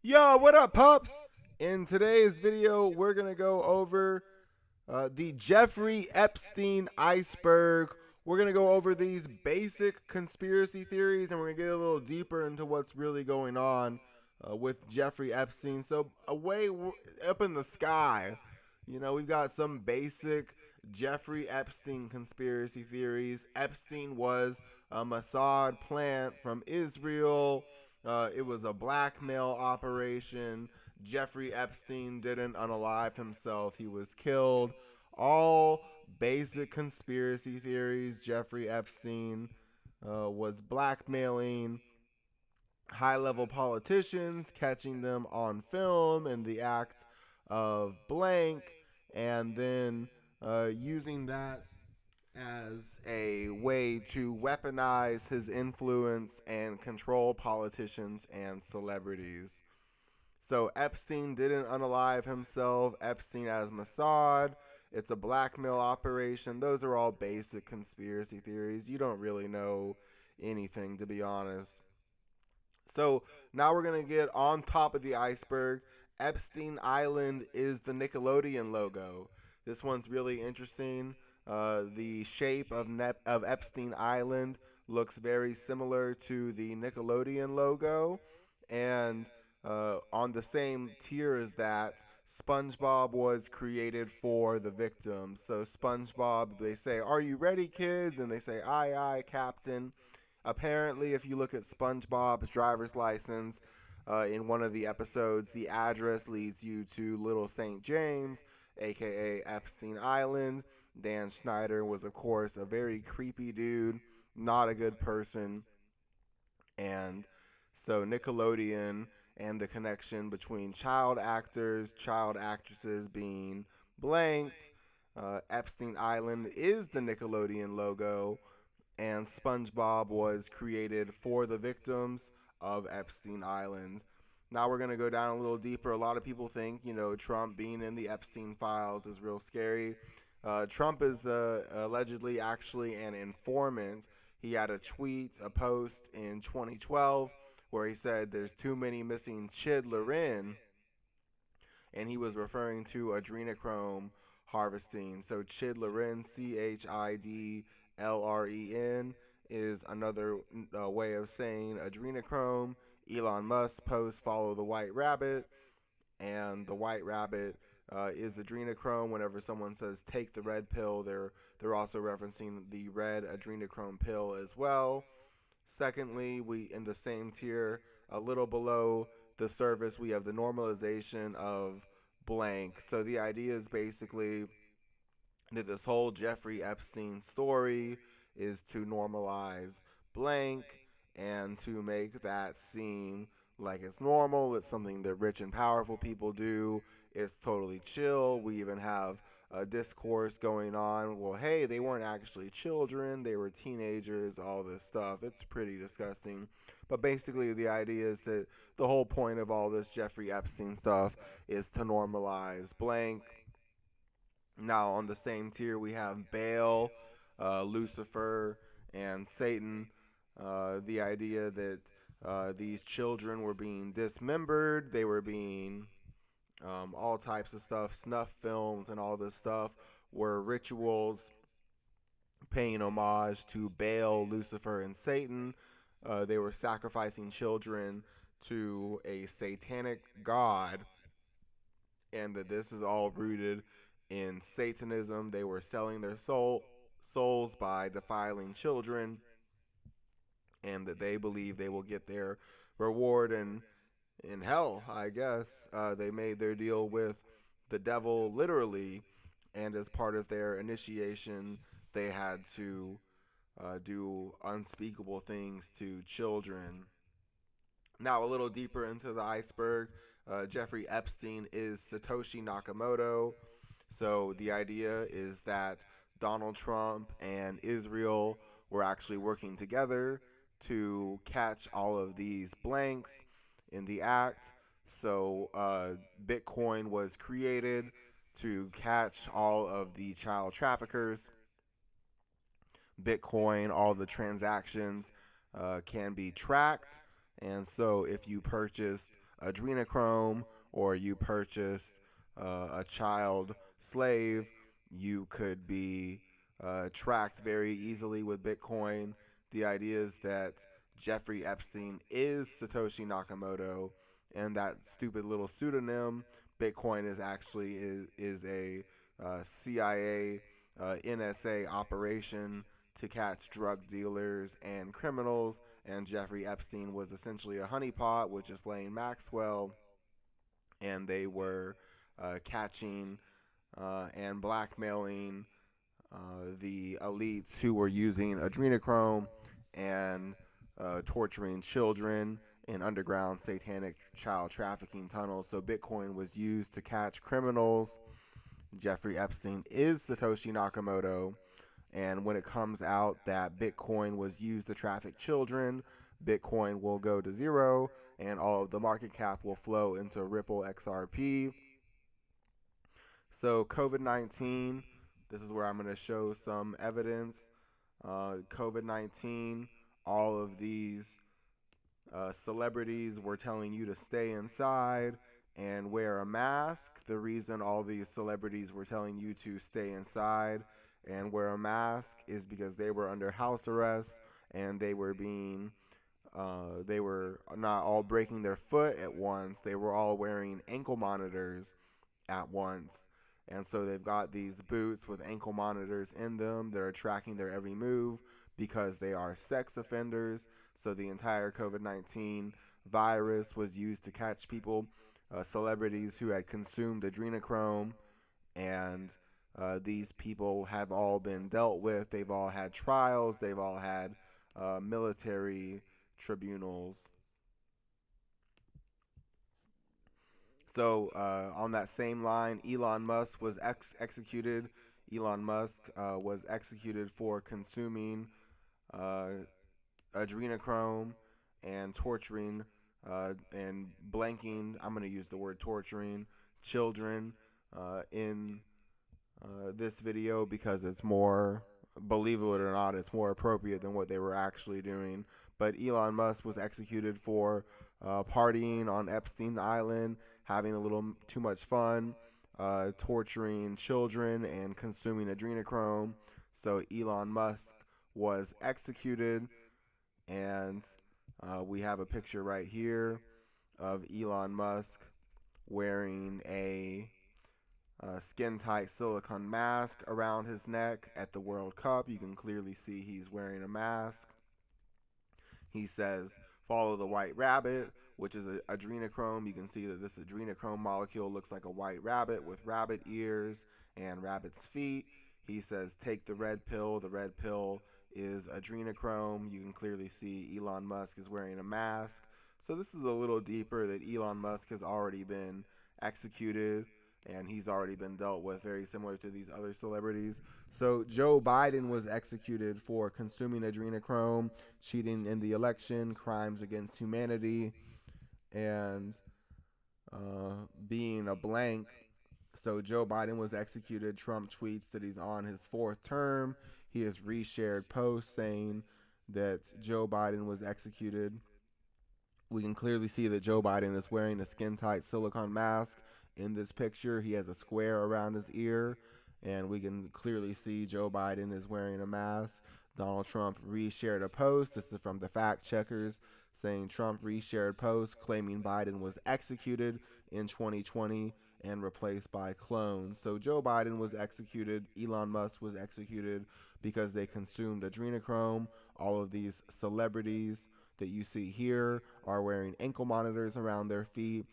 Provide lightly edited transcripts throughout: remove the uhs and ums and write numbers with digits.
Yo, what up, pups? In today's video, we're going to go over the Jeffrey Epstein Iceberg. We're going to go over these basic conspiracy theories, and we're going to get a little deeper into what's really going on with Jeffrey Epstein. So, up in the sky, we've got some basic Jeffrey Epstein conspiracy theories. Epstein was a Mossad plant from Israel. It was a blackmail operation. Jeffrey Epstein didn't unalive himself, he was killed. All basic conspiracy theories. Jeffrey Epstein was blackmailing high level politicians, catching them on film in the act of blank, and then using that as a way to weaponize his influence and control politicians and celebrities. So Epstein didn't unalive himself. Epstein as Mossad. It's a blackmail operation. Those are all basic conspiracy theories. You don't really know anything, to be honest. So now we're going to get on top of the iceberg. Epstein Island is the Nickelodeon logo. This one's really interesting. The shape of Epstein Island looks very similar to the Nickelodeon logo. And on the same tier as that, SpongeBob was created for the victims. So SpongeBob, they say, "Are you ready, kids?" And they say, "Aye, aye, Captain." Apparently, if you look at SpongeBob's driver's license, in one of the episodes, the address leads you to Little St. James, aka Epstein Island. Dan Schneider was, of course, a very creepy dude, not a good person. And so Nickelodeon and the connection between child actors, child actresses being blanked. Epstein Island is the Nickelodeon logo, and SpongeBob was created for the victims of Epstein Island. Now we're going to go down a little deeper. A lot of people think, Trump being in the Epstein files is real scary. Trump is allegedly actually an informant. He had a tweet, a post in 2012 where he said there's too many missing chidlerin, and he was referring to adrenochrome harvesting. So chidlerin, CHIDLREN, is another way of saying adrenochrome. Elon Musk posts follow the white rabbit, and the white rabbit is adrenochrome. Whenever someone says take the red pill, they're also referencing the red adrenochrome pill as well. Secondly, we in the same tier, a little below the surface, we have the normalization of blank. So the idea is basically that this whole Jeffrey Epstein story is to normalize blank and to make that seem like it's normal. It's something that rich and powerful people do. It's totally chill. We even have a discourse going on. Well, hey, they weren't actually children, they were teenagers, all this stuff. It's pretty disgusting. But basically, the idea is that the whole point of all this Jeffrey Epstein stuff is to normalize blank. Now, on the same tier, we have Baal, Lucifer, and Satan. The idea that these children were being dismembered, they were being all types of stuff, snuff films, and all this stuff were rituals paying homage to Baal, Lucifer, and Satan. They were sacrificing children to a satanic god, and that this is all rooted in Satanism. They were selling their souls by defiling children, and that they believe they will get their reward in hell, I guess. They made their deal with the devil literally, and as part of their initiation, they had to do unspeakable things to children. Now, a little deeper into the iceberg, Jeffrey Epstein is Satoshi Nakamoto. So the idea is that Donald Trump and Israel were actually working together to catch all of these blanks in the act. So Bitcoin was created to catch all of the child traffickers. Bitcoin, all the transactions can be tracked. And so if you purchased adrenochrome, or you purchased a child slave, you could be tracked very easily with Bitcoin. The idea is that Jeffrey Epstein is Satoshi Nakamoto, and that stupid little pseudonym Bitcoin is a CIA NSA operation to catch drug dealers and criminals, and Jeffrey Epstein was essentially a honeypot with Ghislaine Maxwell, and they were catching and blackmailing the elites who were using adrenochrome and torturing children in underground satanic child trafficking tunnels. So Bitcoin was used to catch criminals. Jeffrey Epstein is Satoshi Nakamoto. And when it comes out that Bitcoin was used to traffic children, Bitcoin will go to zero and all of the market cap will flow into Ripple XRP. So, COVID 19, this is where I'm going to show some evidence. COVID 19, all of these celebrities were telling you to stay inside and wear a mask. The reason all these celebrities were telling you to stay inside and wear a mask is because they were under house arrest and they were not all breaking their foot at once. They were all wearing ankle monitors at once. And so they've got these boots with ankle monitors in them that are tracking their every move because they are sex offenders. So the entire COVID 19 virus was used to catch people, celebrities who had consumed adrenochrome. And these people have all been dealt with. They've all had trials, they've all had military tribunals. So on that same line, Elon Musk was executed. Elon Musk was executed for consuming uh, adrenochrome and torturing and blanking. I'm going to use the word torturing children in this video because it's more, believe it or not, it's more appropriate than what they were actually doing. But Elon Musk was executed for partying on Epstein Island, having a little too much fun, torturing children, and consuming adrenochrome. So Elon Musk was executed, and we have a picture right here of Elon Musk wearing a skin tight silicone mask around his neck at the World Cup. You can clearly see he's wearing a mask. He says, follow the white rabbit, which is adrenochrome. You can see that this adrenochrome molecule looks like a white rabbit with rabbit ears and rabbit's feet. He says, take the red pill. The red pill is adrenochrome. You can clearly see Elon Musk is wearing a mask. So this is a little deeper that Elon Musk has already been executed and he's already been dealt with, very similar to these other celebrities. So Joe Biden was executed for consuming adrenochrome, cheating in the election, crimes against humanity, and being a blank. So Joe Biden was executed. Trump tweets that he's on his fourth term. He has reshared posts saying that Joe Biden was executed. We can clearly see that Joe Biden is wearing a skin tight silicone mask in this picture. He has a square around his ear, and we can clearly see Joe Biden is wearing a mask. Donald Trump reshared a post. This is from the fact checkers saying Trump reshared post claiming Biden was executed in 2020 and replaced by clones. So Joe Biden was executed. Elon Musk was executed because they consumed adrenochrome. All of these celebrities that you see here are wearing ankle monitors around their feet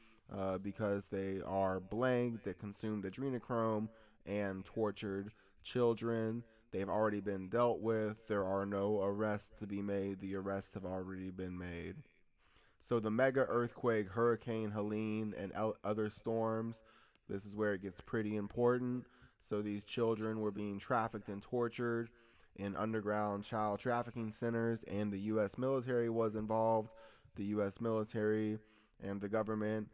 because they are blank, that consumed adrenochrome and tortured children. They've already been dealt with. There are no arrests to be made. The arrests have already been made. So the mega earthquake, Hurricane Helene, and other storms, this is where it gets pretty important. So these children were being trafficked and tortured in underground child trafficking centers, and the U.S. military was involved. The U.S. military and the government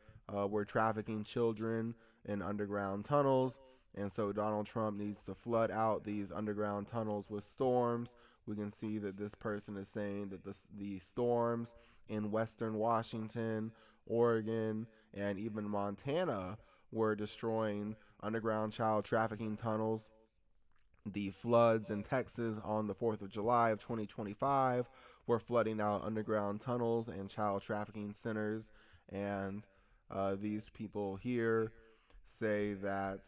were trafficking children in underground tunnels, and so Donald Trump needs to flood out these underground tunnels with storms. We can see that this person is saying that the storms in western Washington Oregon, and even Montana were destroying underground child trafficking tunnels. The floods in Texas on the 4th of July of 2025 were flooding out underground tunnels and child trafficking centers. And these people here say that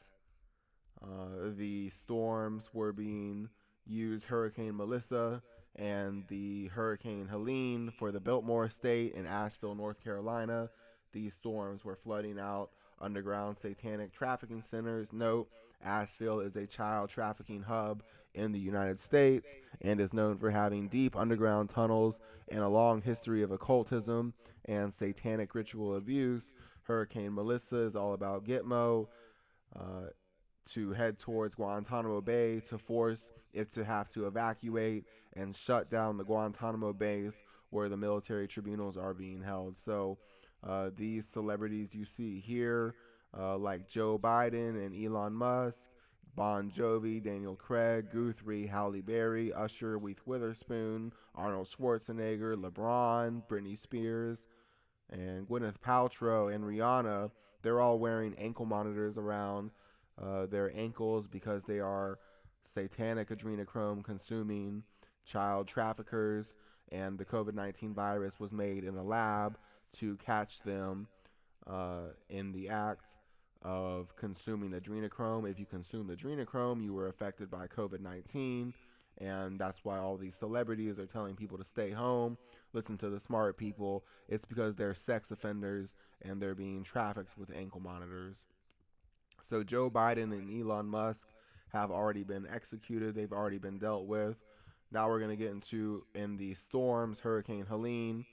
the storms were being used, Hurricane Melissa and the Hurricane Helene for the Biltmore Estate in Asheville, North Carolina. These storms were flooding out underground satanic trafficking centers. Note, Asheville is a child trafficking hub in the United States and is known for having deep underground tunnels and a long history of occultism and satanic ritual abuse. Hurricane Melissa is all about Gitmo. Uh, to head towards Guantanamo Bay to force it to have to evacuate and shut down the Guantanamo base where the military tribunals are being held. So these celebrities you see here, like Joe Biden and Elon Musk, Bon Jovi, Daniel Craig, Guthrie, Halle Berry, Usher, Reese Witherspoon, Arnold Schwarzenegger, LeBron, Britney Spears, and Gwyneth Paltrow and Rihanna, they're all wearing ankle monitors around their ankles because they are satanic adrenochrome consuming child traffickers, and the COVID-19 virus was made in a lab to catch them in the act of consuming adrenochrome. If you consumed adrenochrome, you were affected by COVID-19, and that's why all these celebrities are telling people to stay home. Listen to the smart people. It's because they're sex offenders and they're being trafficked with ankle monitors. So Joe Biden and Elon Musk have already been executed. They've already been dealt with. Now we're going to get into in the storms, and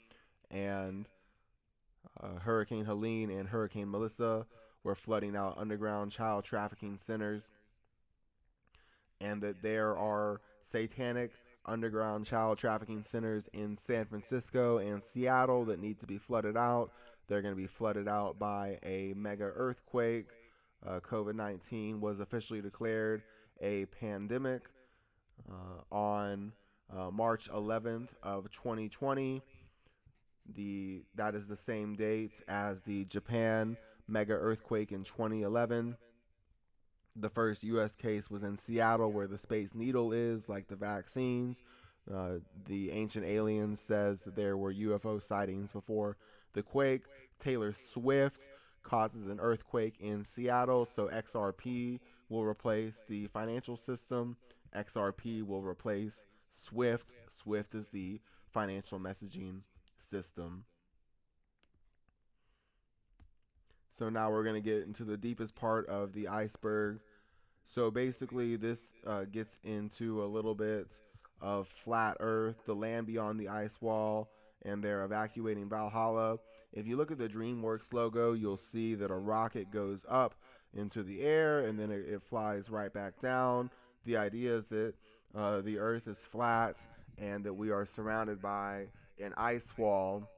Hurricane Helene and Hurricane Melissa were flooding out underground child trafficking centers, and that there are satanic underground child trafficking centers in San Francisco and Seattle that need to be flooded out. They're going to be flooded out by a mega earthquake. COVID-19 was officially declared a pandemic on March 11th of 2020. That is the same date as the Japan mega earthquake in 2011. The first U.S. case was in Seattle, where the Space Needle is, like the vaccines. The Ancient Aliens says that there were UFO sightings before the quake. Taylor Swift causes an earthquake in Seattle, so XRP will replace the financial system. XRP will replace Swift. Swift is the financial messaging system. So now we're going to get into the deepest part of the iceberg. So basically, this gets into a little bit of flat Earth, the land beyond the ice wall, and they're evacuating Valhalla. If you look at the DreamWorks logo, you'll see that a rocket goes up into the air and then it flies right back down. The idea is that the Earth is flat and that we are surrounded by an ice wall,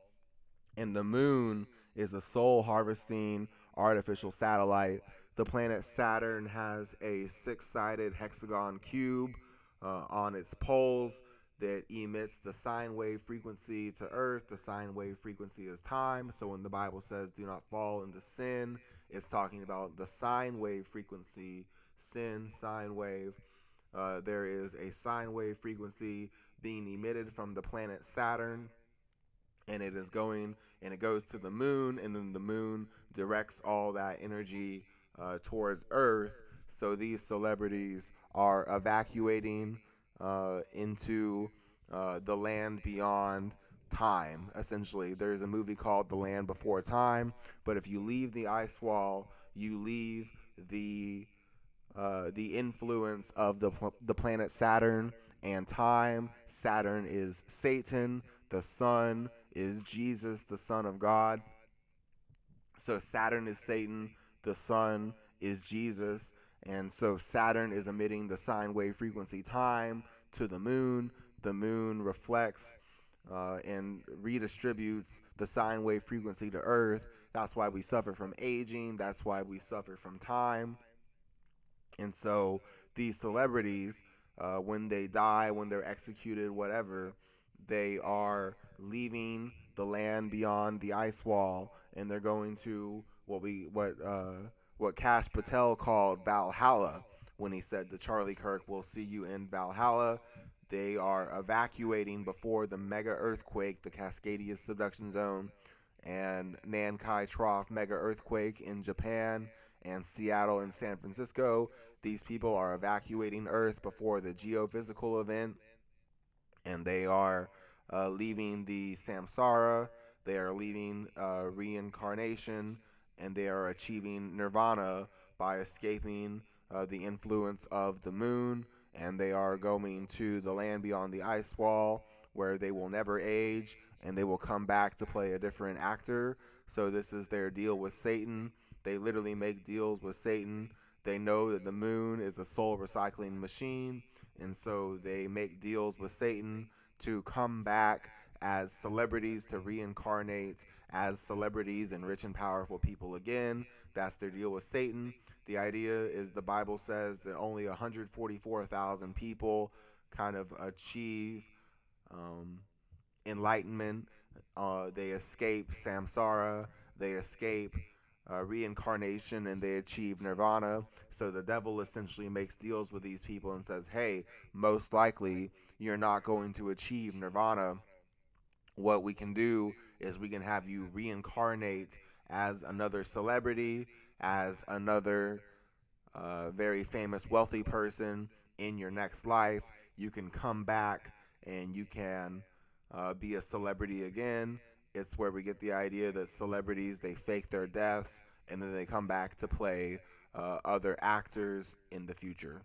and the moon is a soul harvesting artificial satellite. The planet Saturn has a six-sided hexagon cube on its poles that emits the sine wave frequency to Earth. The sine wave frequency is time. So when the Bible says do not fall into sin, it's talking about the sine wave frequency, sin, sine wave. There is a sine wave frequency being emitted from the planet Saturn, and it is going and it goes to the moon, and then the moon directs all that energy towards Earth. So these celebrities are evacuating into the land beyond time. Essentially, there's a movie called The Land Before Time, but if you leave the ice wall, you leave the influence of the planet Saturn and time. Saturn is Satan. The sun is Jesus, the Son of God. So Saturn is Satan. The sun is Jesus. And so Saturn is emitting the sine wave frequency time to the moon. The moon reflects and redistributes the sine wave frequency to Earth. That's why we suffer from aging. That's why we suffer from time. And so these celebrities, when they die, when they're executed, whatever, They are leaving the land beyond the ice wall, and they're going to what Cash Patel called Valhalla when he said to Charlie Kirk, "We'll see you in Valhalla." They are evacuating before the mega earthquake, the Cascadia subduction zone, and Nankai Trough mega earthquake in Japan, and Seattle and San Francisco. These people are evacuating Earth before the geophysical event, and they are leaving the samsara, they are leaving reincarnation, and they are achieving nirvana by escaping the influence of the moon, and they are going to the land beyond the ice wall where they will never age and they will come back to play a different actor. So this is their deal with Satan. They literally make deals with Satan. They know that the moon is a soul recycling machine, and so they make deals with Satan to come back as celebrities, to reincarnate as celebrities and rich and powerful people again. That's their deal with Satan. The idea is the Bible says that only 144,000 people kind of achieve um, enlightenment. They escape samsara, they escape reincarnation, and they achieve nirvana. So the devil essentially makes deals with these people and says, hey, most likely you're not going to achieve nirvana. What we can do is we can have you reincarnate as another celebrity, as another very famous wealthy person in your next life. You can come back and you can be a celebrity again. It's where we get the idea that celebrities, they fake their deaths and then they come back to play other actors in the future.